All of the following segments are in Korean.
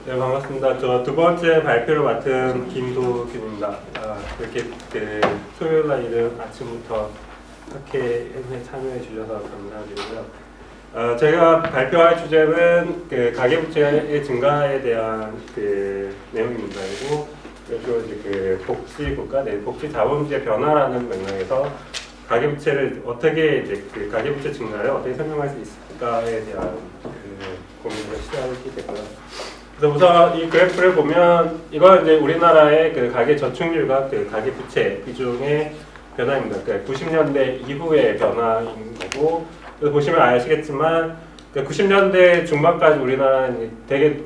네, 반갑습니다. 저 두 번째 발표를 맡은 김도균입니다. 이렇게 토요일 날 아침부터 학회에 참여해 주셔서 감사드리고요. 제가 발표할 주제는 가계부채의 증가에 대한 내용입니다. 그리고 주로 이제 복지국가 내 복지자본주의 변화라는 맥락에서 가계부채를 어떻게 가계부채 증가를 어떻게 설명할 수 있을까에 대한 고민을 시작하게 되고요. 그래서 우선 이 그래프를 보면 이건 이제 우리나라의 가계 저축률과 가계 부채 비중의 변화입니다. 90년대 이후의 변화인 거고, 그래서 보시면 아시겠지만 90년대 중반까지 우리나라는 되게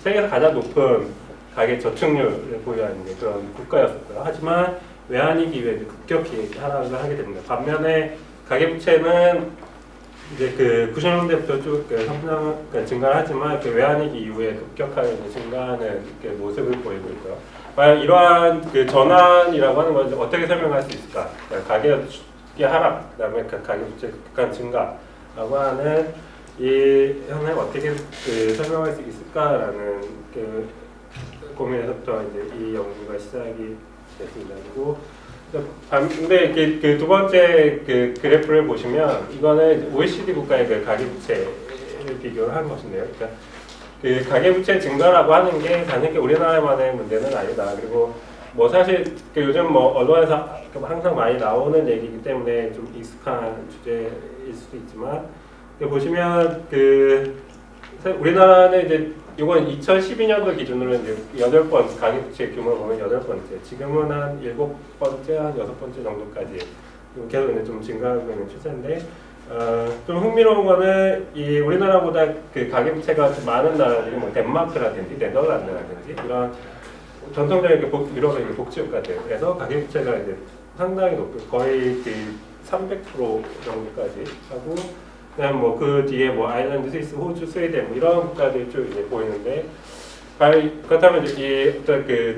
세계에서 가장 높은 가계 저축률을 보유하는 그런 국가였었고요. 하지만 외환위기 이후에 급격히 하락을 하게 됩니다. 반면에 가계 부채는 이제 90년대부터 쭉 성장, 증가를 하지만 외환위기 이후에 급격하게 증가하는 모습을 보이고 있고요. 과연 이러한 전환이라고 하는 걸 어떻게 설명할 수 있을까? 가계의 하락, 그다음에 가계 부채 급격한 증가라고 하는 이 현상을 어떻게 설명할 수 있을까라는 고민에서부터 이제 이 연구가 시작이 됐습니다. 그리고 근데 두 번째 그래프를 보시면 이거는 OECD 국가의 가계부채를 비교를 한 것인데요. 그러니까 가계부채 증가라고 하는 게 단순히 우리나라만의 문제는 아니다. 그리고 뭐 사실 요즘 뭐 언론에서 항상 많이 나오는 얘기이기 때문에 좀 익숙한 주제일 수도 있지만 보시면 우리나라는 이제 이건 2012년도 기준으로 이제 8번 가계부채 규모를 보면 8번째, 지금은 한 7번째, 한 6번째 정도까지 계속 이제 좀 증가하고 있는 추세인데, 좀 흥미로운 거는 이 우리나라보다 가계부채가 좀 많은 나라들이 뭐 덴마크라든지 네덜란드라든지 이런 전통적인 유럽의 복지국가들에서 가계부채가 이제 상당히 높고 거의 300% 정도까지 하고. 그다음 뭐 뒤에 뭐 아일랜드, 스위스, 호주, 스웨덴 뭐 이런 국가들이 쭉 이제 보이는데, 그렇다면 이제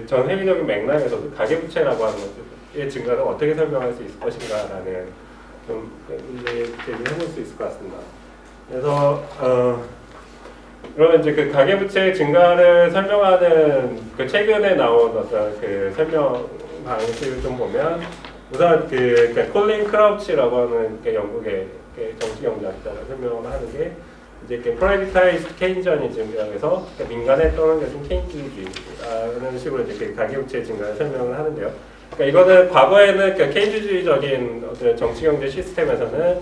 전 세계적인 맥락에서도 가계부채라고 하는 것의 증가를 어떻게 설명할 수 있을 것인가라는 좀 문제 제기를 해볼 수 있을 것 같습니다. 그래서 그러면 이제 가계부채 증가를 설명하는 최근에 나온 어떤 설명 방식을 좀 보면 우선 콜린 크라우치라고 하는 영국의 정치경제학자가 설명을 하는 게 이제 프라이빗타이즈 케인지아니즘이라고 해서 민간에 떠넘겨진 케인주의라는 식으로 이제 가계부채 증가를 설명을 하는데요. 그러니까 이거는 과거에는 케인주의적인 어떤 정치경제 시스템에서는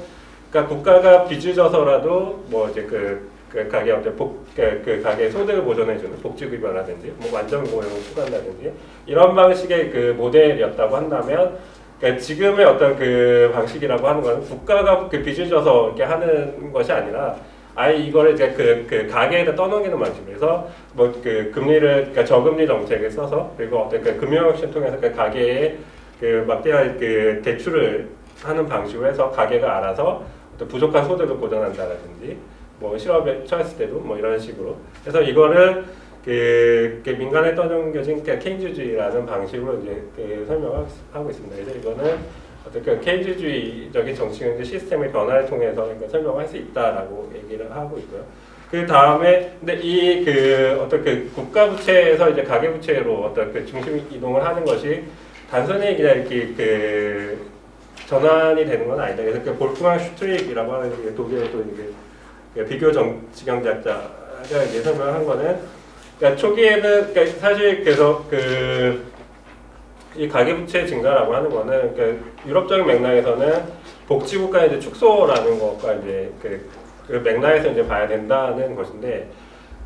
국가가 빚을 져서라도 뭐 이제 가계 어떤 가계 소득을 보존해주는 복지급여라든지 뭐 완전 고용을 추구한다든지 이런 방식의 모델이었다고 한다면. 지금의 어떤 방식이라고 하는 건 국가가 빚을 져서 이렇게 하는 것이 아니라 아예 이거를 이제 가계에다 떠넘기는 방식에서 뭐 금리를 저금리 정책을 써서 그리고 어떤 금융혁신 통해서 가계에 막대한 대출을 하는 방식으로 해서 가계가 알아서 어떤 부족한 소득을 보전한다라든지 뭐 실업에 처했을 때도 뭐 이런 식으로 해서 이거를 민간에 떠넘겨진 케인주의라는 방식으로 이제 설명하고 있습니다. 그래서 이거는 어떤 케인주의적인 정치경제 시스템의 변화를 통해서 설명할 수 있다라고 얘기를 하고 있고요. 그 다음에 근데 이 어떤 국가 부채에서 이제 가계 부채로 어떤 중심 이동을 하는 것이 단순히 그냥 이렇게 전환이 되는 건 아니다. 그래서 볼프강 슈트릭이라고 하는 독일의 또 이게 비교 정치경제학자가 이제 설명한 거는. 그러니까 초기에는 사실 그래서 이 가계부채 증가라고 하는 거는 유럽적인 맥락에서는 복지국가의 이제 축소라는 것과 이제 그 맥락에서 이제 봐야 된다는 것인데,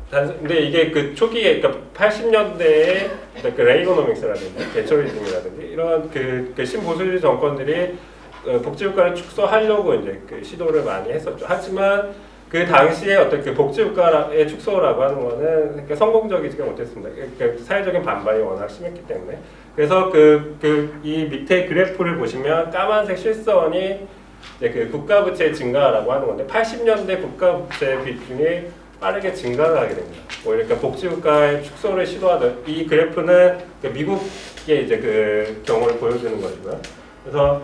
근데 이게 초기에 80년대에 레이거노믹스라든지 대처리즘이라든지 이런 신보수주의 정권들이 복지국가를 축소하려고 이제 시도를 많이 했었죠. 하지만 그 당시에 어떤 복지국가의 축소라고 하는 거는 성공적이지 못했습니다. 사회적인 반발이 워낙 심했기 때문에. 그래서 이 밑에 그래프를 보시면 까만색 실선이 국가부채 증가라고 하는 건데 80년대 국가부채 비중이 빠르게 증가를 하게 됩니다. 이렇게 복지국가의 축소를 시도하던 이 그래프는 미국의 이제 경우를 보여주는 것이고요. 그래서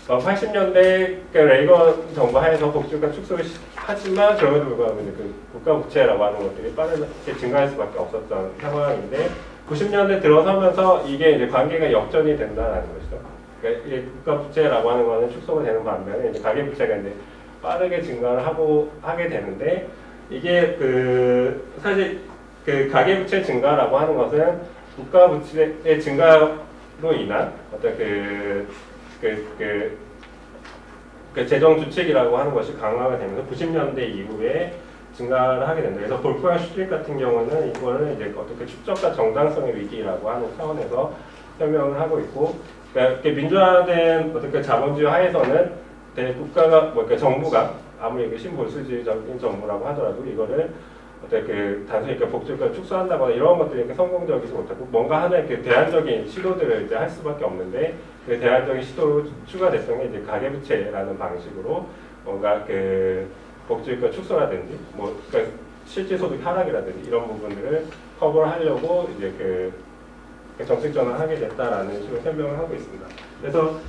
80년대 그 레이건 정부 하에서 복지국가 축소를 하지만 그럼에도 불구하고 이제 그 국가 부채라고 하는 것들이 빠르게 증가할 수밖에 없었던 상황인데 90년대 들어서면서 이게 이제 관계가 역전이 된다는 것이죠. 그러니까 이게 국가 부채라고 하는 거는 축소가 되는 반면에 이제 가계 부채가 이제 빠르게 증가를 하게 되는데 이게 그 사실 그 가계 부채 증가라고 하는 것은 국가 부채의 증가로 인한 어떤 그 재정 주책이라고 하는 것이 강화가 되면서 90년대 이후에 증가를 하게 된다. 그래서 볼프강 슈트릭 같은 경우는 이거를 이제 어떻게 축적과 정당성의 위기라고 하는 차원에서 설명을 하고 있고, 그러니까 민주화된 어떻게 자본주의 하에서는 국가가 그러니까 정부가 아무리 신보수주의적인 정부라고 하더라도 이거를 어떻게 단순히 복지국가를 축소한다거나 이런 것들이 이렇게 성공적이지 못하고 뭔가 하나의 대안적인 시도들을 이제 할 수밖에 없는데 그 대안적인 시도로 추가됐던 게 이제 가계부채라는 방식으로 뭔가 복지국가 축소라든지 그러니까 실질 소득 하락이라든지 이런 부분들을 커버를 하려고 이제 정책 전환하게 됐다라는 식으로 설명을 하고 있습니다. 그래서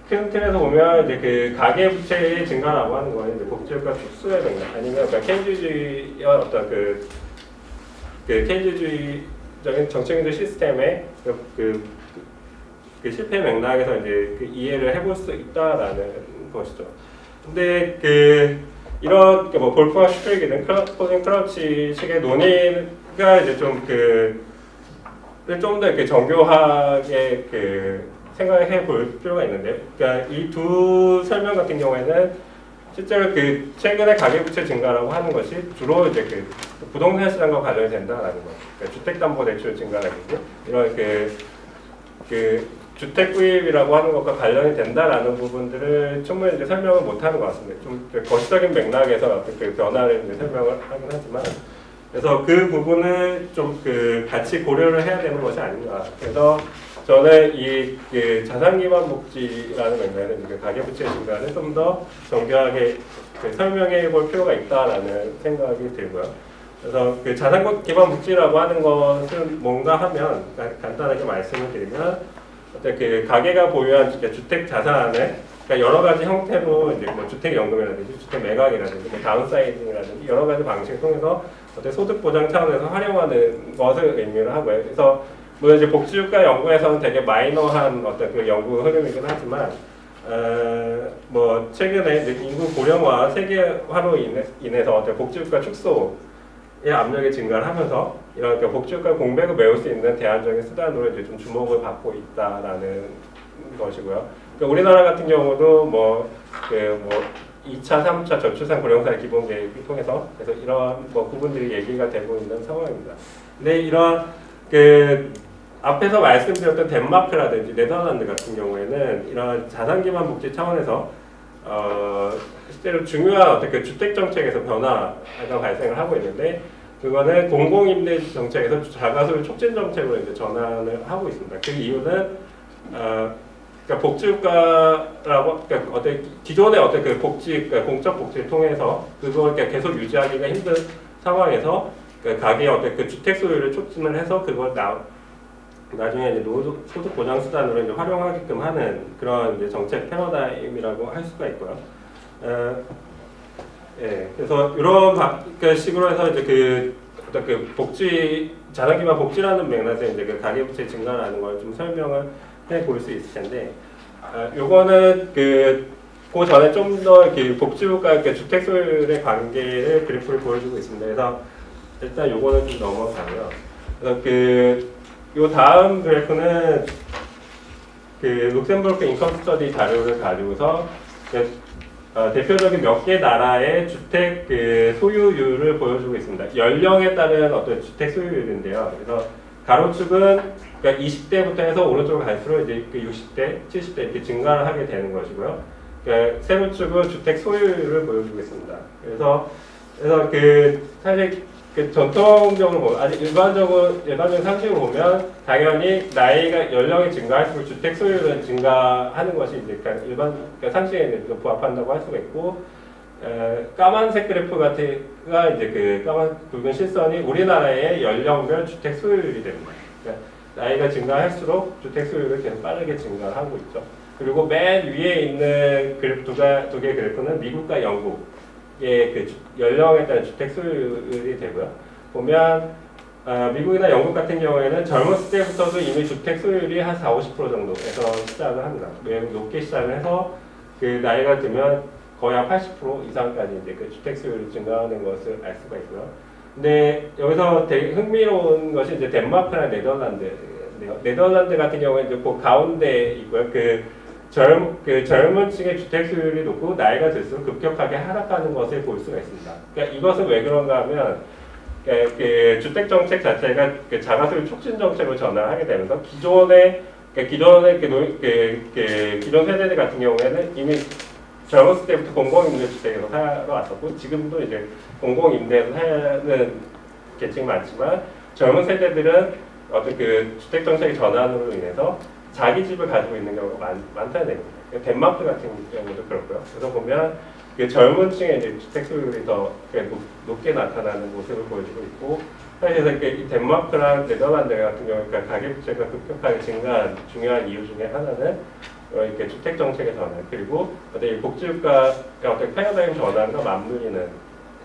큰 틀에서 보면 이제 가계부채의 증가라고 하는 거는 이제 복지국가 축소의 맥락 아니면 케인즈주의의 어떤 케인즈주의적인 정책인적 시스템의 실패 맥락에서 이제 이해를 해볼 수 있다라는 것이죠. 근데 이런 볼프강 슈트릭이든 포진 크라우치 식의 논의가 이제 좀 더 이렇게 정교하게 생각해 볼 필요가 있는데, 그러니까 이 두 설명 같은 경우에는 실제로 최근에 가계부채 증가라고 하는 것이 주로 이제 부동산 시장과 관련이 된다라는 거. 그러니까 주택담보대출 증가라든지 이런 주택 구입이라고 하는 것과 관련이 된다라는 부분들을 충분히 이제 설명을 못하는 것 같습니다. 좀 거시적인 맥락에서 변화를 이제 설명을 하긴 하지만, 그래서 그 부분을 좀 같이 고려를 해야 되는 것이 아닌가. 그래서 저는 이 자산 기반 복지라는 맥락에서 가계부채 증가를 좀 더 정교하게 설명해 볼 필요가 있다라는 생각이 들고요. 그래서 자산 기반 복지라고 하는 것은 뭔가 하면 간단하게 말씀을 드리면 어떤 가계가 보유한 주택 자산을 그러니까 여러 가지 형태로 이제 주택 연금이라든지 주택 매각이라든지 다운사이징이라든지 여러 가지 방식을 통해서 어떤 소득 보장 차원에서 활용하는 것을 의미를 하고요. 그래서 물론 이제 복지국가 연구에서는 되게 마이너한 어떤 연구 흐름이긴 하지만 최근에 이제 인구 고령화 세계화로 인해서 어떤 복지국가 축소의 압력이 증가를 하면서 이런 복지국가 공백을 메울 수 있는 대안적인 수단으로 이제 좀 주목을 받고 있다라는 것이고요. 그러니까 우리나라 같은 경우도 2차, 3차 저출산 고령사 기본 계획을 통해서 그래서 이런 부분들이 얘기가 되고 있는 상황입니다. 근데 이런 앞에서 말씀드렸던 덴마크라든지 네덜란드 같은 경우에는 이런 자산 기반 복지 차원에서 실제로 중요한 어떤 주택 정책에서 변화가 발생을 하고 있는데 그거는 공공임대 정책에서 자가소유 촉진 정책으로 이제 전환을 하고 있습니다. 그 이유는 그러니까 복지국가라고 그러니까 어떤 기존의 어떤 공적 복지를 통해서 그걸 계속 유지하기가 힘든 상황에서 가계의 어떤 주택 소유를 촉진을 해서 그걸 나중에 이제 소득 보장 수단으로 이제 활용하게끔 하는 그런 이제 정책 패러다임이라고 할 수가 있고요. 그래서 이런 식으로 해서 이제 어떤 복지 자산 기반 복지라는 맥락에서 이제 가계부채 증가라는 걸 좀 설명을 해 볼 수 있을 텐데, 요거는 그 전에 좀 더 복지국가 주택 소유의 관계를 그래프를 보여주고 있습니다. 그래서 일단 요거는 좀 넘어가고요. 그래서 요 다음 그래프는 룩셈부르크 인컴 스터디 자료를 가지고서 대표적인 몇 개 나라의 주택 소유율을 보여주고 있습니다. 연령에 따른 어떤 주택 소유율인데요. 그래서 가로축은 그러니까 20대부터 해서 오른쪽으로 갈수록 이제 60대, 70대 이렇게 증가를 하게 되는 것이고요. 그러니까 세로축은 주택 소유율을 보여주고 있습니다. 그래서 사실 전통적으로 아주 일반적인 상식으로 보면 당연히 나이가 연령이 증가할수록 주택 소유율은 증가하는 것이 이제 상식에 부합한다고 할 수가 있고, 까만색 그래프가 이제 까만 굵은 실선이 우리나라의 연령별 주택 소유율이 됩니다. 그러니까 나이가 증가할수록 주택 소유율이 계속 빠르게 증가하고 있죠. 그리고 맨 위에 있는 그래프 두 개의 그래프는 미국과 영국의 그 연령에 따른 주택 수율이 되고요. 보면 미국이나 영국 같은 경우에는 젊었을 때부터도 이미 주택 수율이 한 40, 50% 정도에서 시작을 합니다. 매우 높게 시작을 해서 그 나이가 들면 거의 한 80% 이상까지 이제 그 주택 수율이 증가하는 것을 알 수가 있고요. 근데 여기서 되게 흥미로운 것이 이제 덴마크나 네덜란드인데요. 네덜란드 같은 경우에 이제 그 가운데 있고요. 그 젊은 층의 주택 수율이 높고 나이가 들수록 급격하게 하락하는 것을 볼 수가 있습니다. 그러니까 이것은 왜 그런가 하면 그 주택 정책 자체가 그 자가수요 촉진 정책으로 전환하게 되면서 기존 세대들 같은 경우에는 이미 젊었을 때부터 공공임대주택에서 살아왔었고 지금도 이제 공공임대에서 사는 계층이 많지만 젊은 세대들은 어떤 그 주택 정책의 전환으로 인해서 자기 집을 가지고 있는 경우가 많다는 얘기입니다. 덴마크 같은 경우도 그렇고요. 그래서 보면 그 젊은 층의 이제 주택 수율이 더 높게 나타나는 모습을 보여주고 있고, 사실 이 덴마크랑 네덜란드 같은 경우 가계부채가 급격하게 증가한 중요한 이유 중에 하나는 이렇게 주택 정책의 전환, 그리고 어떤 복지국가의 어떤 패러다임 전환과 맞물리는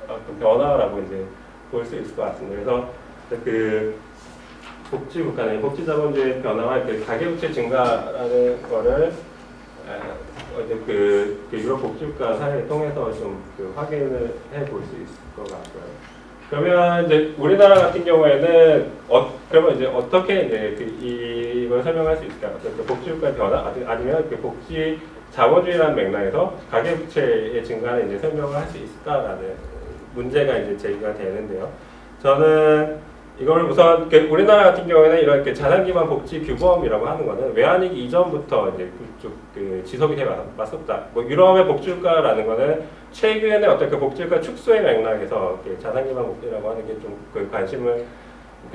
어떤 변화라고 이제 볼 수 있을 것 같습니다. 그래서 그 복지국가는 복지자본주의 변화와 그 가계부채 증가라는 거를 이제 그 유럽 복지국가 사례를 통해서 좀 그 확인을 해볼 수 있을 것 같고요. 그러면 이제 우리나라 같은 경우에는 그러면 이제 어떻게 이제 이걸 설명할 수 있을까요? 그 복지국가의 변화 아니면 그 복지 자본주의라는 맥락에서 가계부채의 증가를 이제 설명을 할 수 있을까라는 문제가 이제 제기가 되는데요. 저는 이걸 우선 우리나라 같은 경우에는 이런 자산 기반 복지 규범이라고 하는 거는 외환위기 이전부터 이제 그 지속이 돼 왔었다. 뭐 유럽의 복지국가라는 거는 최근에 어떤 그 복지국가 축소의 맥락에서 자산 기반 복지라고 하는 게 좀 그 관심을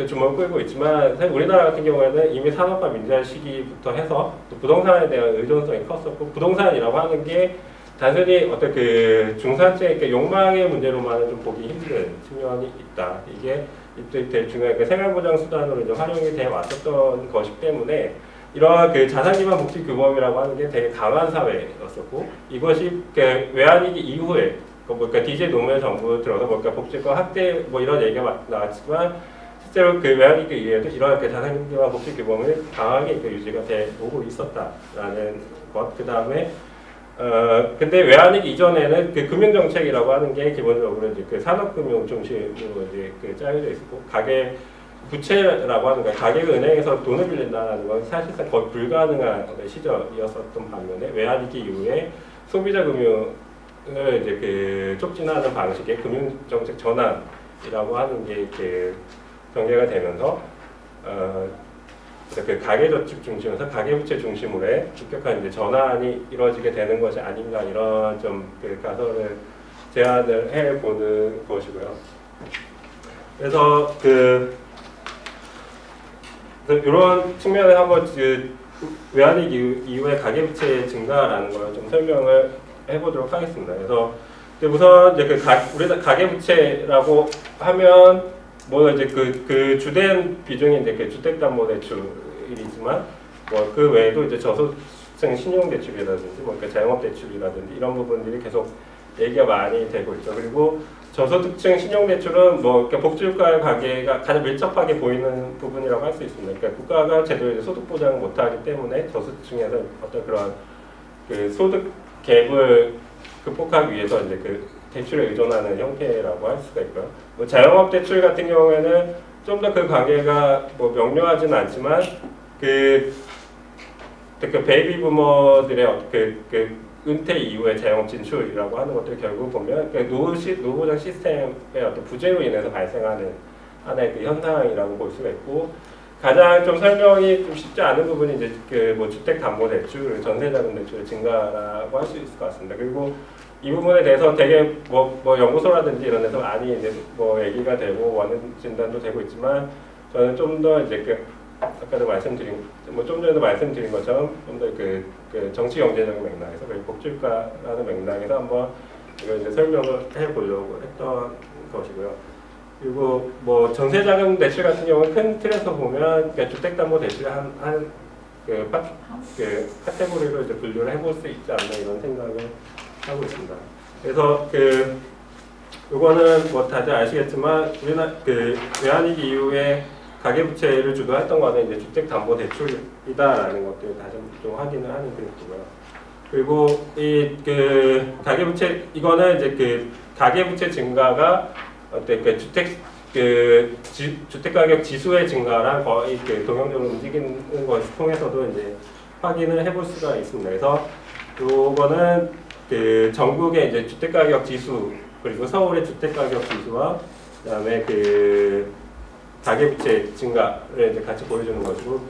주목을 끌고 있지만, 사실 우리나라 같은 경우에는 이미 산업화 민주화 시기부터 해서 또 부동산에 대한 의존성이 컸었고, 부동산이라고 하는 게 단순히 어떤 그 중산층의 욕망의 문제로만은 좀 보기 힘든 측면이 있다. 이게 되게 중요한 그 생활보장 수단으로 이제 활용이 돼 왔었던 것이기 때문에 이러한 그 자산 기반 복지 규범이라고 하는 게 되게 강한 사회였었고, 이것이 그 외환위기 이후에 그러니까 DJ 노무현 정부 들어서 복지권 확대 뭐 이런 얘기가 나왔지만 실제로 그 외환위기 이후에도 이러한 그 자산 기반 복지 규범이 강하게 유지가 돼 오고 있었다라는 것. 그 다음에 근데 외환위기 이전에는 그 금융정책이라고 하는 게 기본적으로 이제 그 산업금융 중심으로 이제 그 짜여져 있었고, 가계 부채라고 하는 거, 가계가 은행에서 돈을 빌린다는 건 사실상 거의 불가능한 시절이었었던 반면에 외환위기 이후에 소비자 금융을 이제 그 촉진하는 방식의 금융정책 전환이라고 하는 게 이렇게 전개가 되면서 그 가계저축 중심에서 가계부채 중심으로의 급격한 이제 전환이 이루어지게 되는 것이 아닌가, 이런 좀 그 가설을 제안을 해보는 것이고요. 그래서 이런 측면에 한번 그 외환위기 이후에 가계부채 증가라는 걸 좀 설명을 해보도록 하겠습니다. 그래서 우선 이제 우리가 가계부채라고 하면 뭐 이제 그 주된 비중이 이제 그 주택담보대출이지만 뭐 그 외에도 이제 저소득층 신용대출이라든지 뭐 자영업대출이라든지 이런 부분들이 계속 얘기가 많이 되고 있죠. 그리고 저소득층 신용대출은 뭐 복지국가의 관계가 가장 밀접하게 보이는 부분이라고 할 수 있습니다. 그러니까 국가가 제대로 이제 소득 보장을 못하기 때문에 저소득층에서 어떤 그런 그 소득 갭을 극복하기 위해서 이제 그 대출에 의존하는 형태라고 할 수가 있고요. 뭐 자영업 대출 같은 경우에는 좀 더 그 관계가 뭐 명료하지는 않지만 그 베이비 부머들의 그 은퇴 이후의 자영업 진출이라고 하는 것들 결국 보면 그 노후보장 시스템의 어떤 부재로 인해서 발생하는 하나의 그 현상이라고 볼 수가 있고, 가장 좀 설명이 좀 쉽지 않은 부분이 이제 그 뭐 주택담보대출, 전세자금대출의 증가라고 할 수 있을 것 같습니다. 그리고 이 부분에 대해서 되게 뭐 연구소라든지 이런 데서 많이 이제 뭐 얘기가 되고 원인 진단도 되고 있지만, 저는 좀 더 이제 아까도 뭐 좀 전에도 말씀드린 것처럼 좀 더 그 정치 경제적인 맥락에서 그리고 복지국가라는 맥락에서 한번 이걸 이제 설명을 해보려고 했던 것이고요. 그리고 뭐 전세자금 대출 같은 경우는 큰 틀에서 보면 그러니까 주택담보대출의 한 그 카테고리로 이제 분류를 해볼 수 있지 않나 이런 생각을 하고 있습니다. 그래서 이거는 뭐 다들 아시겠지만 우리나라 외환위기 이후에 가계부채를 주도했던 거는 이제 주택담보대출이다라는 것들을 다시 좀 확인을 하는 그림이고요. 그리고 이 가계부채 이거는 이제 가계부채 증가가 어때 주택가격 지수의 증가랑 거의 동형적으로 움직이는 것을 통해서도 이제 확인을 해볼 수가 있습니다. 그래서 요거는 전국의 이제 주택가격 지수 그리고 서울의 주택가격 지수와 그다음에 가계부채 증가를 이제 같이 보여주는 것이고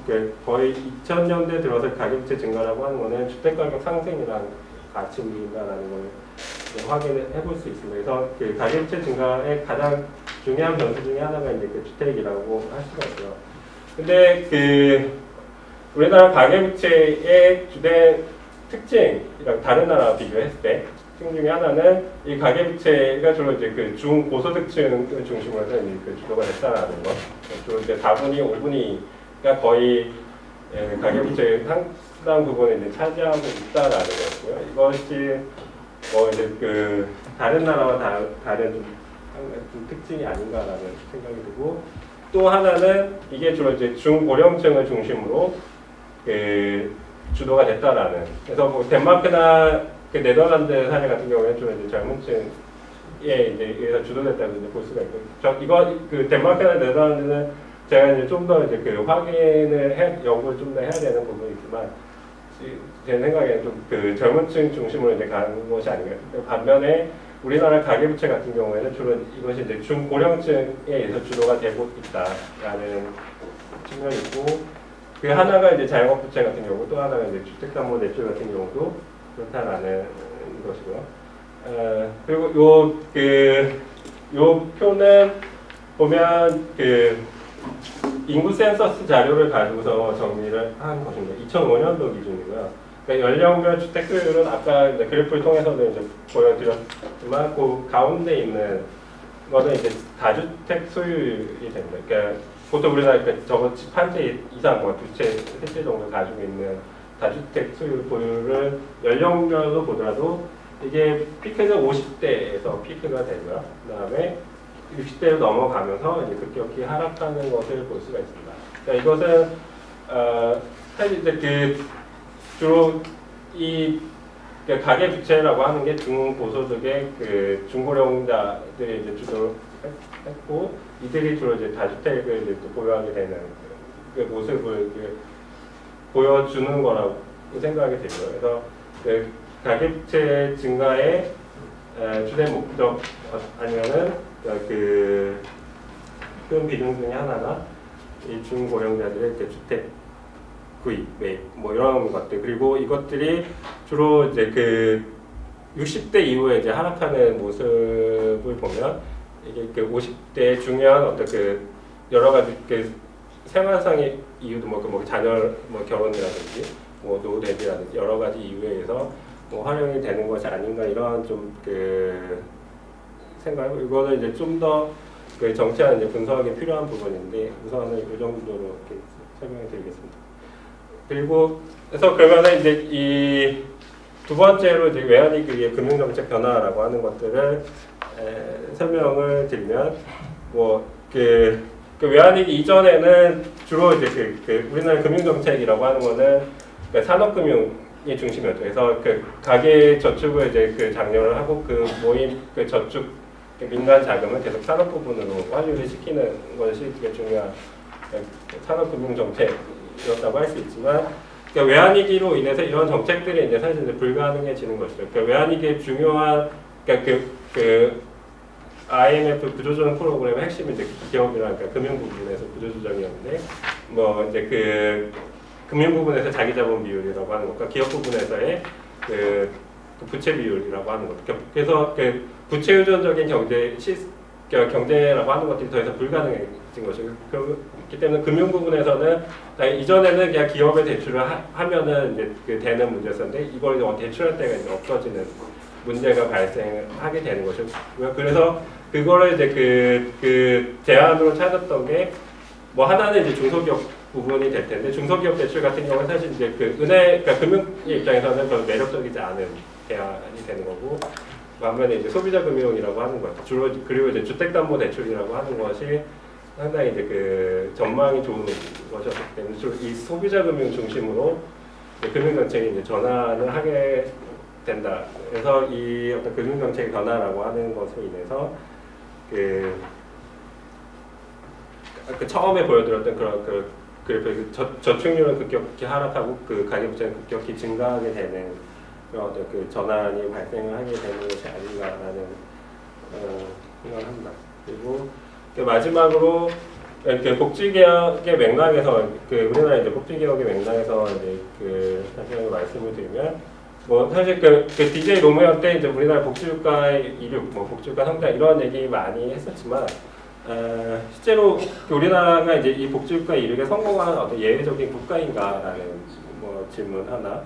거의 2000년대 들어서 가계부채 증가라고 하는 거는 주택가격 상승이랑 같이 움직인다라는 걸 확인을 해볼 수 있습니다. 그래서 가계부채 증가의 가장 중요한 변수 중에 하나가 이제 주택이라고 할 수가 있고요. 근데 우리나라 가계부채의 주된 특징이랑 다른 나라와 비교했을 때 특징 중에 하나는 이 가계부채가 주로 이제 중고소득층을 중심으로 해서 이제 주도가 됐다라는 거. 주로 이제 4분위, 5분위가 거의 가계부채의 상당 부분을 이제 차지하고 있다라는 거고요. 이것이 이제 다른 나라와 다른 좀 특징이 아닌가라는 생각이 들고 또 하나는 이게 주로 이제 중고령층을 중심으로 주도가 됐다라는. 그래서 뭐 덴마크나 네덜란드 사례 같은 경우에는 좀 이제 젊은 층에 이제 의해서 주도됐다고 이제 볼 수가 있고, 이거 덴마크나 네덜란드는 제가 이제 좀 더 이제 확인을 연구를 좀 더 해야 되는 부분이 있지만 제 생각에는 좀 젊은 층 중심으로 이제 가는 것이 아닌가. 반면에 우리나라 가계부채 같은 경우에는 주로 이것이 이제 중고령층에 의해서 주도가 되고 있다라는 측면이 있고, 하나가 이제 자영업부채 같은 경우, 또 하나가 이제 주택담보대출 같은 경우도 그렇다라는 것이고요. 그리고 요 표는 보면 인구 센서스 자료를 가지고서 정리를 한 것입니다. 2005년도 기준이고요. 그러니까 연령별 주택 수요율은 아까 이제 그래프를 통해서도 이제 보여드렸지만 그 가운데 있는 거는 이제 다주택 소유율이 됩니다. 그러니까 보통 우리나라 저거 집 한 채 이상, 뭐 두 채, 세 채 정도 가지고 있는 다주택 소유율 보유를 연령별로 보더라도 이게 피크는 50대에서 피크가 되고요. 그 다음에 60대로 넘어가면서 이제 급격히 하락하는 것을 볼 수가 있습니다. 그러니까 이것은 사실 이제 주로 이 가계부채라고 하는 게 중고소득의 중고령자들이 이제 주도했고, 이들이 주로 이제 다주택을 이제 보유하게 되는 모습을 보여주는 거라고 생각이 되고요. 그래서 가계부채 증가의 주된 목적 아니면은 큰 비중 중에 하나가 이 중고령자들의 주택 구입, 매입, 뭐 이런 것들, 그리고 이것들이 주로 이제 60대 이후에 이제 하락하는 모습을 보면 이게 50대 중요한 어떤 여러 가지 생활상의 이유도 뭐 자녀 결혼이라든지 뭐 노후 대비라든지 여러 가지 이유에 의해서 뭐 활용이 되는 것이 아닌가 이런 좀 생각. 이거는 이제 좀 더 정치화는 이제 분석이 필요한 부분인데 우선은 이 정도로 이렇게 설명해 드리겠습니다. 그리고 그래서 그러면은 이제 이 두 번째로 이제 외환위기의 금융정책 변화라고 하는 것들을 설명을 드리면 뭐 외환위기 이전에는 주로 이제 우리나라 금융정책이라고 하는 거는 산업금융이 중심이었죠. 그래서 가계 저축을 이제 장려를 하고 모인 저축 민간 자금을 계속 산업 부분으로 환류를 시키는 것이 되게 중요한 산업금융정책이었다고 할 수 있지만, 외환위기로 인해서 이런 정책들이 이제 사실 이제 불가능해지는 것이죠. 외환위기의 중요한 IMF 구조조정 프로그램의 핵심이 이제 기업이랑 금융 부분에서 구조조정이었는데, 뭐 이제 금융 부분에서 자기자본 비율이라고 하는 것과 기업 부분에서의 부채 비율이라고 하는 것. 그래서 부채 의존적인 경제라고 하는 것들이 더 이상 불가능해진 것이고, 그렇기 때문에 금융 부분에서는 이전에는 그냥 기업에 대출을 하면은 이제 되는 문제였었는데, 이걸 대출할 때가 이제 없어지는 문제가 발생하게 되는 것이고요. 그래서 그거를 이제 제안으로 찾았던 게 뭐 하나는 이제 중소기업 부분이 될 텐데 중소기업 대출 같은 경우는 사실 이제 그 은행, 그러니까 금융의 입장에서는 별로 매력적이지 않은 대안이 되는 거고, 반면에 이제 소비자 금융이라고 하는 것, 주로 그리고 이제 주택담보대출이라고 하는 것이 상당히 이제 그 전망이 좋은 것이었기 때문에 주로 이 소비자 금융 중심으로 금융 정책이 이제 전환을 하게 된다. 그래서 이 어떤 금융 정책 변화라고 하는 것으로 인해서 그 처음에 보여드렸던 그런 그 저축률은 급격히 하락하고 그 가계부채는 급격히 증가하게 되는 그런 어떤 그 전환이 발생을 하게 되는 것이 아닌가라는 생각을 합니다. 그리고 마지막으로 그 복지개혁의 맥락에서 우리나라 이제 복지개혁의 맥락에서 이제 다시 말씀을 드리면 사실 DJ 노무현 때 이제 우리나라 복지국가의 이륙, 복지국가 성장 이런 얘기 많이 했었지만 실제로 우리나라가 이제 이 복지국가 이륙에 성공한 어떤 예외적인 국가인가라는 질문 하나,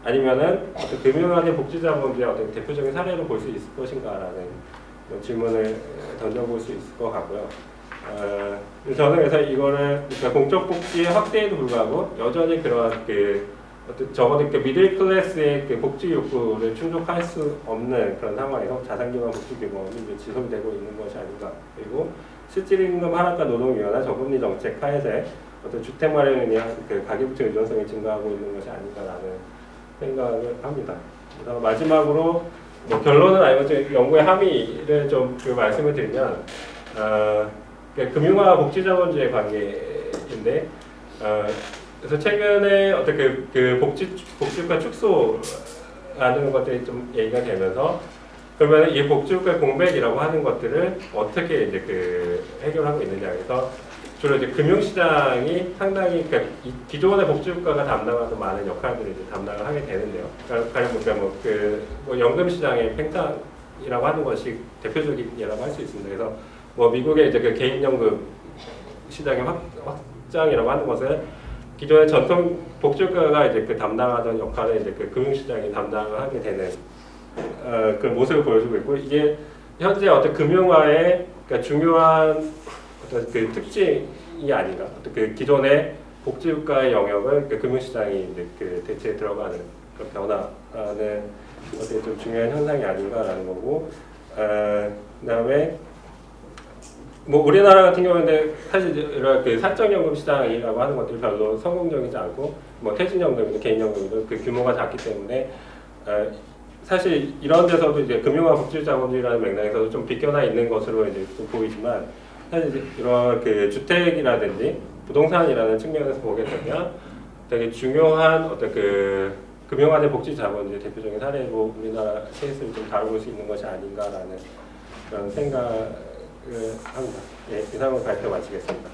아니면은 어떤 금융화된 복지자본주의 어떤 대표적인 사례로 볼 수 있을 것인가라는 질문을 던져볼 수 있을 것 같고요. 저는 그래서 이거를 공적 복지의 확대에도 불구하고 여전히 그런 적어도 미들 클래스의 복지 욕구를 충족할 수 없는 그런 상황에서 자산기반 복지 규모는 이제 지속되고 있는 것이 아닌가. 그리고 실질임금 하락과 노동 유연화 저금리 정책 하에서 어떤 주택 마련에 대한 가계부채 의존성이 증가하고 있는 것이 아닌가라는 생각을 합니다. 그래서 마지막으로 결론은 아니고 연구의 함의를 좀 말씀을 드리면 금융화 복지자본주의 관계인데 그래서 최근에 어떤 복지국가 축소라는 것들이 좀 얘기가 되면서 그러면 이 복지국가 공백이라고 하는 것들을 어떻게 이제 해결하고 있느냐. 그래서 주로 이제 금융시장이 상당히 이 기존의 복지국가가 담당하던 많은 역할들을 이제 담당을 하게 되는데요. 연금시장의 팽창이라고 하는 것이 대표적인 예라고 할 수 있습니다. 그래서 미국의 이제 개인연금 시장의 확장이라고 하는 것은 기존의 전통 복지국가가 이제 담당하던 역할을 이제 금융시장이 담당을 하게 되는 그 모습을 보여주고 있고, 이게 현재 어떤 금융화의 중요한 어떤 특징이 아닌가. 어떤 기존의 복지국가의 영역을 금융시장이 이제 대체에 들어가는 그런 변화는 어떻게 좀 중요한 현상이 아닌가라는 거고, 그다음에 우리나라 같은 경우는 사실 이런 사적연금 시장이라고 하는 것들이 별로 성공적이지 않고, 퇴직연금이나 개인연금이나 규모가 작기 때문에 사실 이런 데서도 이제 금융화 복지자본주의라는 맥락에서도 좀 비껴나 있는 것으로 이제 좀 보이지만, 사실 이런 주택이라든지 부동산이라는 측면에서 보게 되면 되게 중요한 어떤 금융화된 복지자본주의 대표적인 사례로 우리나라 케이스를 좀 다뤄볼 수 있는 것이 아닌가라는 그런 생각. 합니다. 예, 이상으로 발표 마치겠습니다.